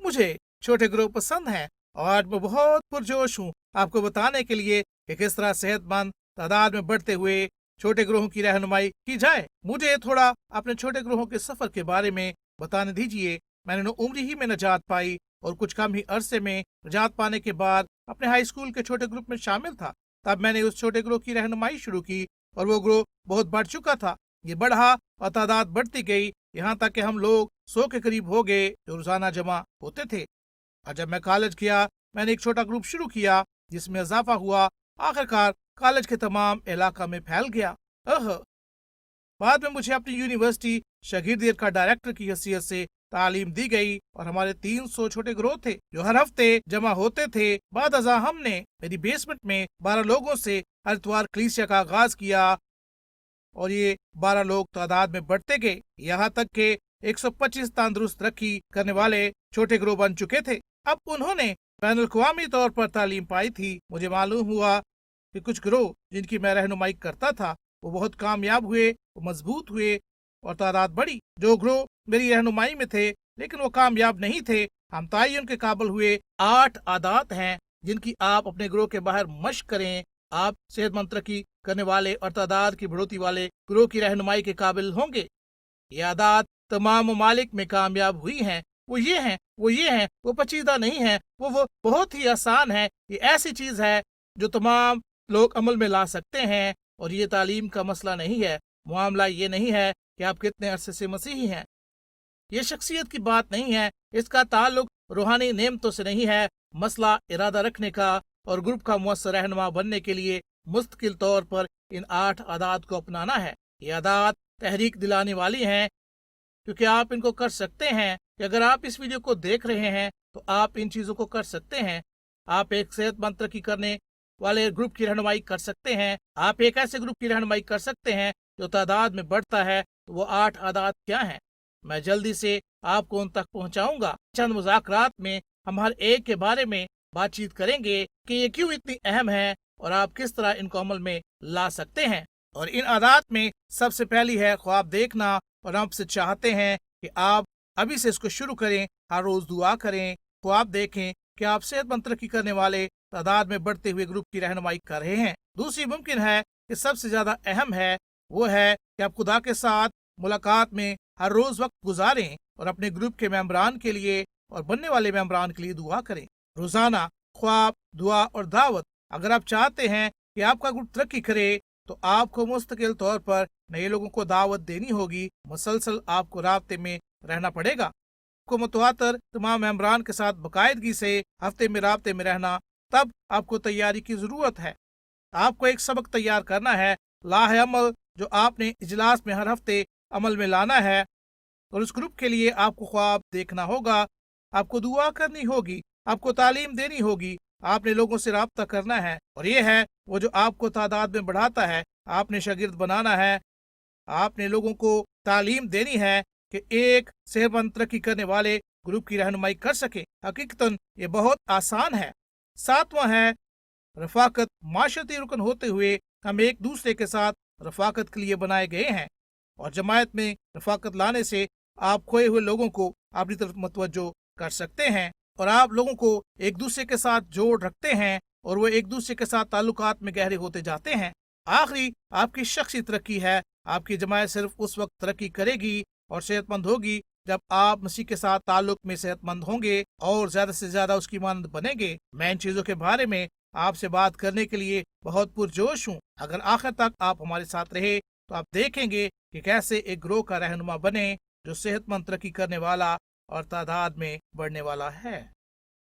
मुझे छोटे ग्रुप पसंद हैं और मैं बहुत पुरजोश हूँ आपको बताने के लिए कि किस तरह सेहतमंद तादाद में बढ़ते हुए छोटे ग्रोहों की रहनुमाई की जाए। मुझे थोड़ा अपने छोटे ग्रोहों के सफर के बारे में बताने दीजिए। मैंने उम्र ही में नजात पाई और कुछ कम ही अरसे में नजात पाने के बाद अपने हाई स्कूल के छोटे ग्रुप में शामिल था। तब मैंने उस छोटे ग्रोह की रहनुमाई शुरू की और वो ग्रोह बहुत बढ़ चुका था। ये बढ़ा और तादाद बढ़ती गई, यहाँ तक कि हम लोग 100 के करीब हो गए जो रोजाना जमा होते थे। और जब मैं कॉलेज गया मैंने एक छोटा ग्रुप शुरू किया जिसमें इजाफा हुआ। आखिरकार कॉलेज के तमाम इलाका में फैल गया। बाद में मुझे अपनी यूनिवर्सिटी शागिर्दियत का डायरेक्टर की हैसियत से तालीम दी गई और हमारे 300 छोटे ग्रोह थे जो हर हफ्ते जमा होते थे। बाद अज़ा हमने मेरी बेसमेंट में 12 लोगों से हर इतवार कलीसिया का आगाज किया और ये 12 लोग तादाद में बढ़ते गए, यहाँ तक के 125 तंदुरुस्त तरक्की करने वाले छोटे ग्रोह बन चुके थे। अब उन्होंने बैनुल अक़वामी तौर पर तालीम पाई थी। मुझे मालूम हुआ कि कुछ ग्रोह जिनकी मैं रहनुमाई करता था वो बहुत कामयाब हुए, वो मजबूत हुए और तादाद बढ़ी। जो ग्रोह मेरी रहनुमाई में थे लेकिन वो कामयाब नहीं थे, हम तयन के काबिल हुए। 8 आदात हैं जिनकी आप अपने ग्रोह के बाहर मश्क करें। आप सेहतमंद तरक्की करने वाले और तादाद की बढ़ोतरी वाले ग्रोह की रहनुमाई के काबिल होंगे। ये आदात तमाम ममालिक में कामयाब हुई हैं। वो ये हैं, वो पेचीदा नहीं है, वो बहुत ही आसान है। ये ऐसी चीज है जो तमाम लोग अमल में ला सकते हैं और ये तालीम का मसला नहीं है। मामला ये नहीं है कि आप कितने अरसे से मसीही हैं। ये शख्सियत की बात नहीं है, इसका ताल्लुक रूहानी नेमतों से नहीं है। मसला इरादा रखने का और ग्रुप का मुअस्सर रहनुमा बनने के लिए मुस्तकिल तौर पर इन 8 आदात को अपनाना है। ये आदात तहरीक दिलाने वाली हैं क्योंकि आप इनको कर सकते हैं कि अगर आप इस वीडियो को देख रहे हैं तो आप इन चीजों को कर सकते हैं। आप एक सेहतमंद तरक्की करने वाले ग्रुप की रहनुमाई कर सकते हैं। आप एक ऐसे ग्रुप की रहनुमाई कर सकते हैं जो तादाद में बढ़ता है। तो वो 8 आदात क्या हैं, मैं जल्दी से आपको उन तक पहुंचाऊंगा। चंद मुज़ाकरात में हम हर एक के बारे में बातचीत करेंगे कि ये क्यों इतनी अहम है और आप किस तरह इनको अमल में ला सकते हैं। और इन आदात में सबसे पहली है ख्वाब देखना, और हम आपसे चाहते हैं कि आप अभी से इसको शुरू करें। हर रोज दुआ करें, ख्वाब देखें कि आप सेहतमंद तरक्की करने वाले तादाद में बढ़ते हुए ग्रुप की रहनुमाई कर रहे हैं। दूसरी मुमकिन है कि सबसे ज्यादा अहम है वो है कि आप खुदा के साथ मुलाकात में हर रोज वक्त गुजारें और अपने ग्रुप के मेंबरान के लिए और बनने वाले मेंबरान के लिए दुआ करें। रोजाना ख्वाब, दुआ और दावत। अगर आप चाहते हैं कि आपका ग्रुप तरक्की करे तो आपको मुस्तकिल तौर पर नए लोगों को दावत देनी होगी। मुसलसल आपको राब्ते में रहना पड़ेगा। आपको मुतवातर तमाम मेंबरान के साथ बाकायदगी से हफ्ते में राब्ते में रहना। तब आपको तैयारी की जरूरत है। आपको एक सबक तैयार करना है, लाह अमल, जो आपने इजलास में हर हफ्ते अमल में लाना है। और उस ग्रुप के लिए आपको ख्वाब देखना होगा, आपको दुआ करनी होगी, आपको तालीम देनी होगी, आपने लोगों से राब्ता करना है। और ये है वो जो आपको तादाद में बढ़ाता है। आपने शागिर्द बनाना है, आपने लोगों को तालीम देनी है कि एक सेहतमंद तरक्की करने वाले ग्रुप की रहनुमाई कर सके। हकीकतन ये बहुत आसान है। 7वां है रफाकत। माशरती रुकन होते हुए हम एक दूसरे के साथ रफाकत के लिए बनाए गए हैं और जमायत में रफाकत लाने से आप खोए हुए लोगों को अपनी तरफ मुतवज्जो कर सकते हैं और आप लोगों को एक दूसरे के साथ जोड़ रखते हैं और वो एक दूसरे के साथ ताल्लुकात में गहरे होते जाते हैं। आखिरी आपकी शख्सी तरक्की है। आपकी जमायत सिर्फ उस वक्त तरक्की करेगी और सेहतमंद होगी जब आप मसीह के साथ ताल्लुक में सेहतमंद होंगे और ज्यादा से ज्यादा उसकी मानद बनेंगे। मैं इन चीजों के बारे में आपसे बात करने के लिए बहुत पुरजोश हूँ। अगर आखिर तक आप हमारे साथ रहे तो आप देखेंगे कि कैसे एक ग्रोह का रहनुमा बने जो सेहतमंद तरक्की करने वाला और तादाद में बढ़ने वाला है।